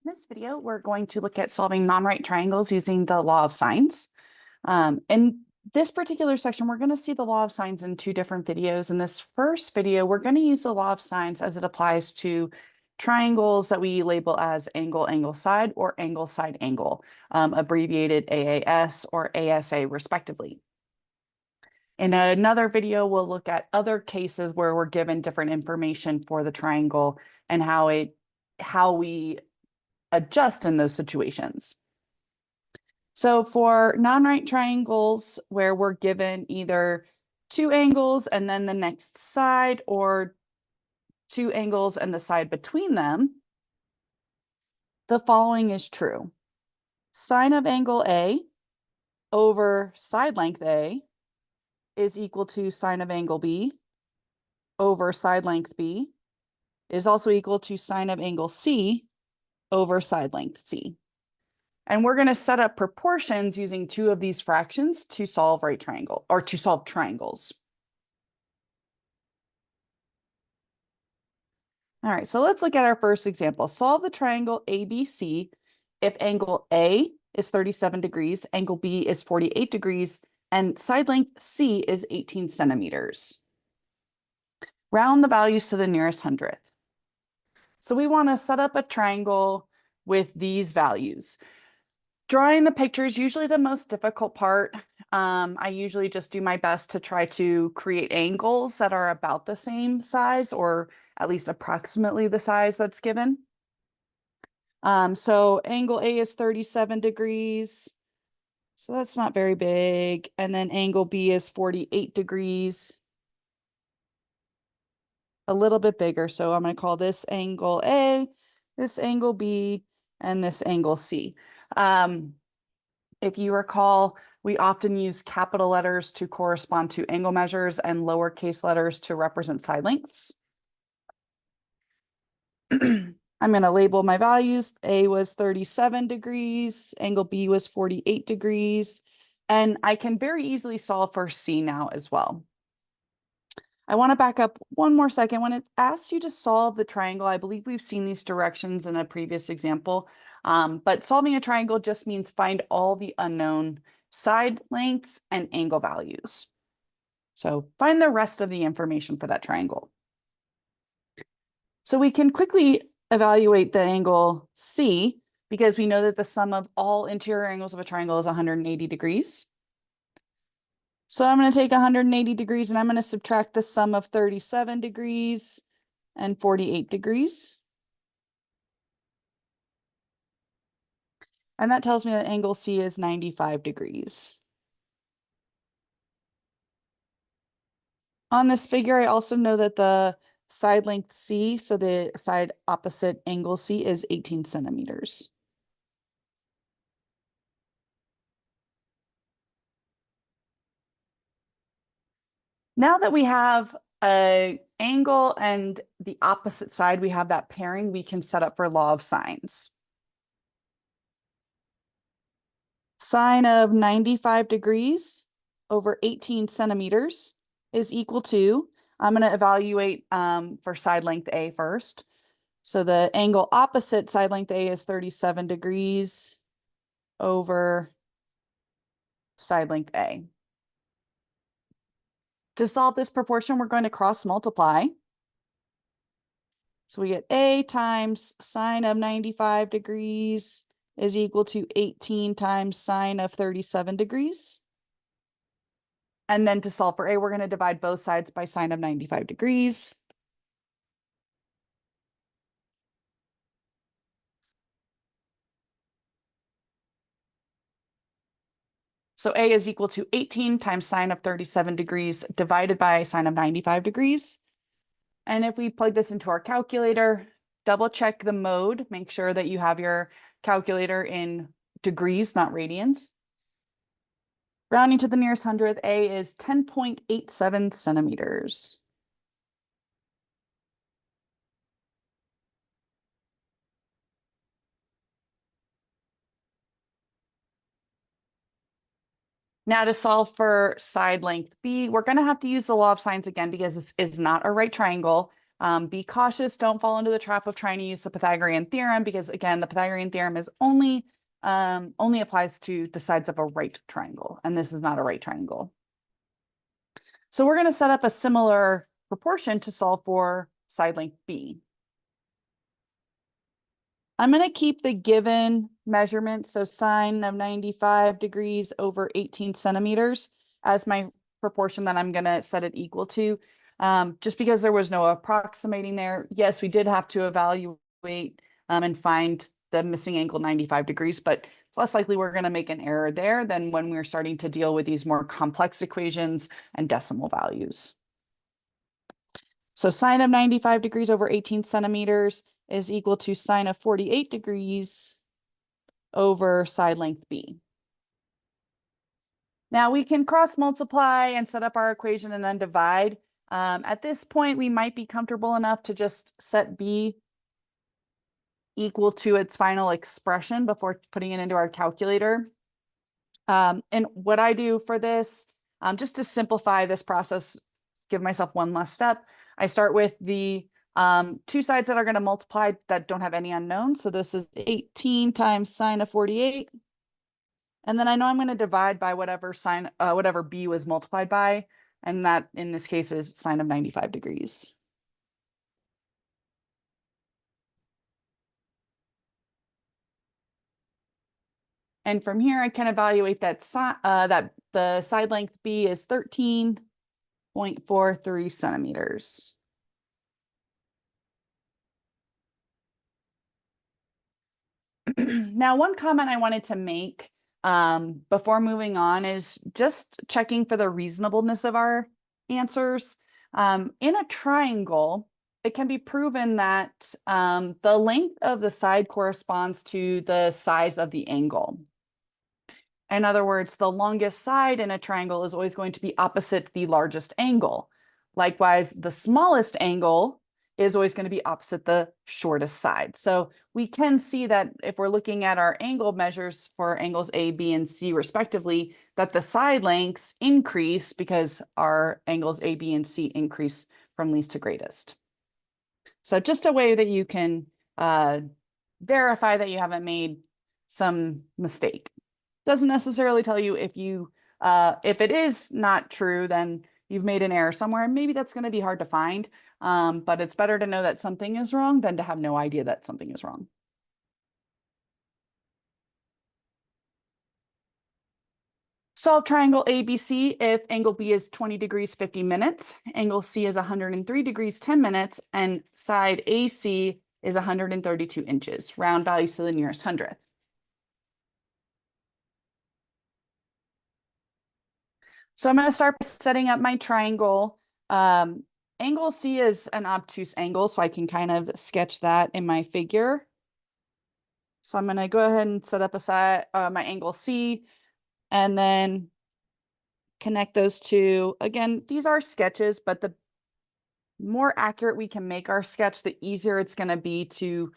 In this video, we're going to look at solving non-right triangles using the law of sines. In this particular section, we're going to see the law of sines in two different videos. In this first video, we're going to use the law of sines as it applies to triangles that we label as angle, angle, side, or angle, side, angle, abbreviated AAS or ASA respectively. In another video, we'll look at other cases where we're given different information for the triangle and how we adjust in those situations. So for non-right triangles where we're given either two angles and then the next side, or two angles and the side between them, the following is true. Sine of angle A over side length A is equal to sine of angle B over side length B is also equal to sine of angle C over side length C. And we're going to set up proportions using two of these fractions to solve right triangle or to solve triangles. All right, so let's look at our first example. Solve the triangle ABC if angle A is 37 degrees, angle B is 48 degrees, and side length C is 18 centimeters. Round the values to the nearest hundredth. So we want to set up a triangle with these values. Drawing the picture is usually the most difficult part. I usually just do my best to try to create angles that are about the same size, or at least approximately the size that's given. So angle A is 37 degrees. So that's not very big. And then angle B is 48 degrees. A little bit bigger. So I'm going to call this angle A, this angle B, and this angle C. If you recall, we often use capital letters to correspond to angle measures and lowercase letters to represent side lengths. I'm going to label my values. A was 37 degrees, angle B was 48 degrees, and I can very easily solve for C now as well. I want to back up one more second. When it asks you to solve the triangle, I believe we've seen these directions in a previous example, but solving a triangle just means find all the unknown side lengths and angle values. So find the rest of the information for that triangle. So we can quickly evaluate the angle C because we know that the sum of all interior angles of a triangle is 180 degrees. So I'm going to take 180 degrees and I'm going to subtract the sum of 37 degrees and 48 degrees. And that tells me that angle C is 95 degrees. On this figure, I also know that the side length C, so the side opposite angle C, is 18 centimeters. Now that we have an angle and the opposite side, we have that pairing, we can set up for law of sines. Sine of 95 degrees over 18 centimeters is equal to, I'm going to evaluate for side length A first. So the angle opposite side length A is 37 degrees over side length A. To solve this proportion, we're going to cross multiply. So we get A times sine of 95 degrees is equal to 18 times sine of 37 degrees. And then to solve for A, we're going to divide both sides by sine of 95 degrees. So A is equal to 18 times sine of 37 degrees divided by sine of 95 degrees. And if we plug this into our calculator, double check the mode, make sure that you have your calculator in degrees, not radians. Rounding to the nearest hundredth, A is 10.87 centimeters. Now to solve for side length B, we're going to have to use the law of sines again because this is not a right triangle, Be cautious, don't fall into the trap of trying to use the Pythagorean theorem, because again, the Pythagorean theorem is only applies to the sides of a right triangle, and this is not a right triangle. So we're going to set up a similar proportion to solve for side length B. I'm going to keep the given measurement, so sine of 95 degrees over 18 centimeters, as my proportion that I'm going to set it equal to. Just because there was no approximating there. Yes, we did have to evaluate and find the missing angle 95 degrees, but it's less likely we're going to make an error there than when we're starting to deal with these more complex equations and decimal values. So sine of 95 degrees over 18 centimeters is equal to sine of 48 degrees over side length B. Now we can cross multiply and set up our equation and then divide. At this point, we might be comfortable enough to just set B equal to its final expression before putting it into our calculator. And what I do for this, just to simplify this process, give myself one less step, I start with the two sides that are going to multiply that don't have any unknowns. So this is 18 times sine of 48. And then I know I'm going to divide by whatever whatever B was multiplied by. And that in this case is sine of 95 degrees. And from here, I can evaluate that the side length B is 13.43 centimeters. Now, one comment I wanted to make before moving on is just checking for the reasonableness of our answers. In a triangle, it can be proven that the length of the side corresponds to the size of the angle. In other words, the longest side in a triangle is always going to be opposite the largest angle. Likewise, the smallest angle is always going to be opposite the shortest side. So we can see that if we're looking at our angle measures for angles A, B, and C respectively, that the side lengths increase because our angles A, B, and C increase from least to greatest. So just a way that you can verify that you haven't made some mistake. Doesn't necessarily tell you if it is not true, then you've made an error somewhere. Maybe that's going to be hard to find, but it's better to know that something is wrong than to have no idea that something is wrong. Solve triangle ABC if angle B is 20 degrees, 50 minutes, angle C is 103 degrees, 10 minutes, and side AC is 132 inches. Round values to the nearest hundredth. So I'm going to start by setting up my triangle. Angle C is an obtuse angle, so I can kind of sketch that in my figure. So I'm going to go ahead and set up my angle C, and then connect those two. Again, these are sketches, but the more accurate we can make our sketch, the easier it's going to be to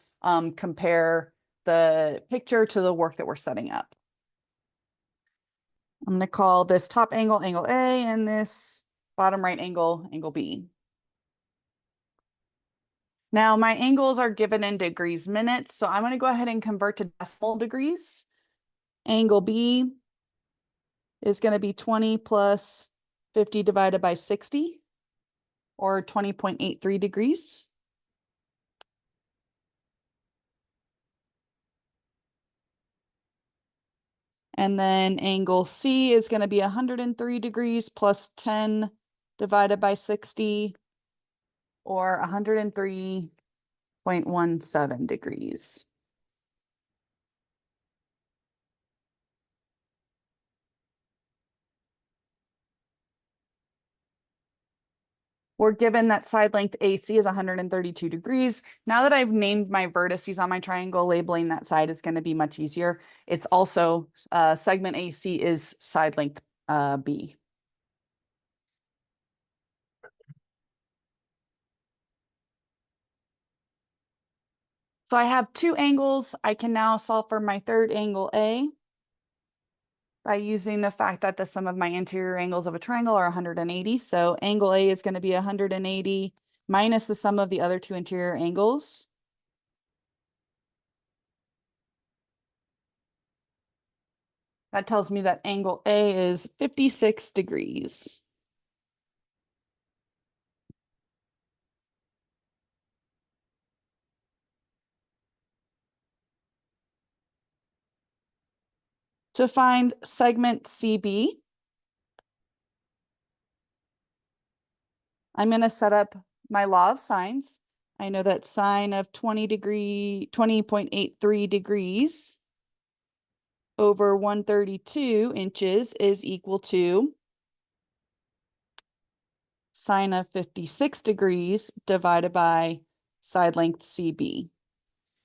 compare the picture to the work that we're setting up. I'm going to call this top angle, angle A, and this bottom right angle, angle B. Now my angles are given in degrees minutes, so I'm going to go ahead and convert to decimal degrees. Angle B is going to be 20 plus 50 divided by 60, or 20.83 degrees. And then angle C is going to be 103 degrees plus 10 divided by 60, or 103.17 degrees. We're given that side length AC is 132 degrees. Now that I've named my vertices on my triangle, labeling that side is going to be much easier. It's also segment AC is side length B. So I have two angles. I can now solve for my third angle A by using the fact that the sum of my interior angles of a triangle are 180. So angle A is going to be 180 minus the sum of the other two interior angles. That tells me that angle A is 56 degrees. To find segment CB, I'm going to set up my law of sines. I know that sine of 20.83 degrees over 132 inches is equal to sine of 56 degrees divided by side length CB.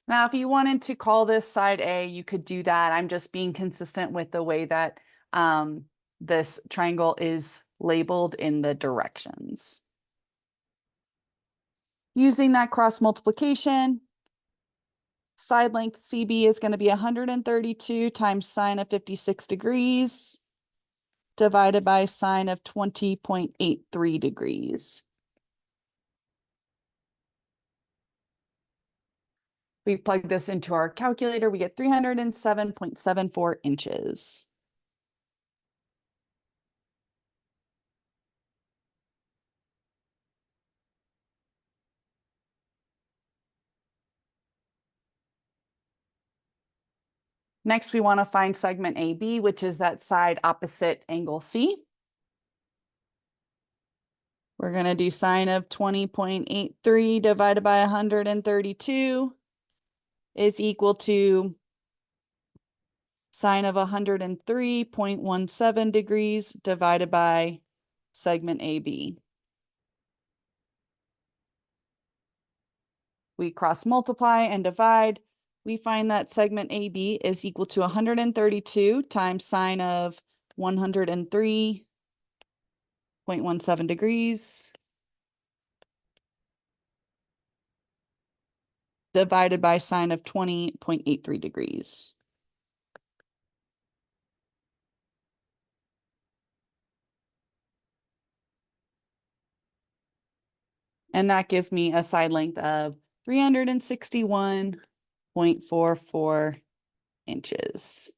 Now, if you wanted to call this side A, you could do that. I'm just being consistent with the way that this triangle is labeled in the directions. Using that cross multiplication, side length CB is going to be 132 times sine of 56 degrees divided by sine of 20.83 degrees. We plug this into our calculator, we get 307.74 inches. Next, we want to find segment AB, which is that side opposite angle C. We're going to do sine of 20.83 divided by 132 is equal to sine of 103.17 degrees divided by segment AB. We cross multiply and divide. We find that segment AB is equal to 132 times sine of 103.17 degrees divided by sine of 20.83 degrees. And that gives me a side length of 361.44 inches.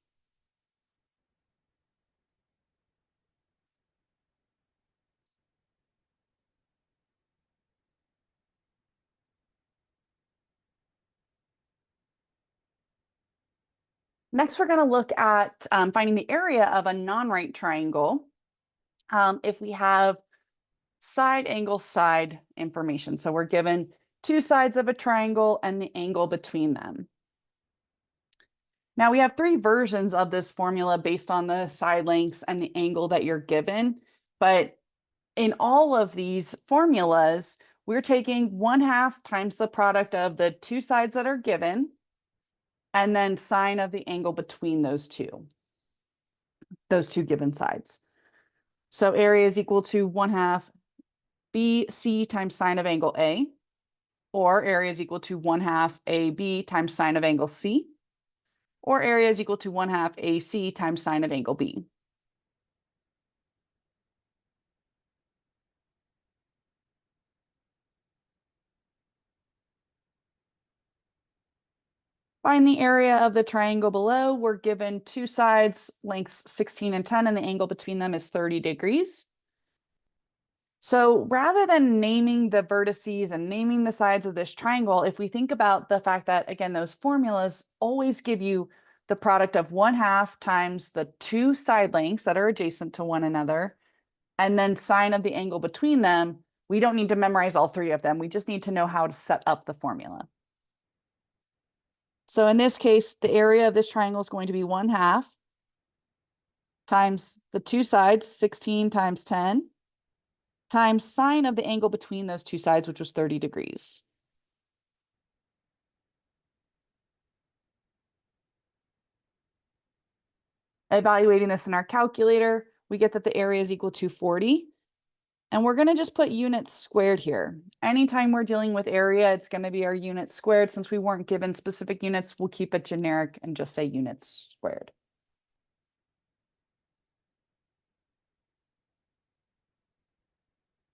Next, we're going to look at finding the area of a non-right triangle if we have side angle side information. So we're given two sides of a triangle and the angle between them. Now we have three versions of this formula based on the side lengths and the angle that you're given. But in all of these formulas, we're taking 1/2 times the product of the two sides that are given and then sine of the angle between those two given sides. So area is equal to 1/2 BC times sine of angle A, or area is equal to 1/2 AB times sine of angle C, or area is equal to 1/2 AC times sine of angle B. Find the area of the triangle below. We're given two sides, lengths 16 and 10, and the angle between them is 30 degrees. So rather than naming the vertices and naming the sides of this triangle, if we think about the fact that, again, those formulas always give you the product of 1/2 times the two side lengths that are adjacent to one another, and then sine of the angle between them, we don't need to memorize all three of them. We just need to know how to set up the formula. So in this case, the area of this triangle is going to be 1/2 times the two sides, 16 times 10, times sine of the angle between those two sides, which was 30 degrees. Evaluating this in our calculator, we get that the area is equal to 40. And we're going to just put units squared here. Anytime we're dealing with area, it's going to be our units squared. Since we weren't given specific units, we'll keep it generic and just say units squared.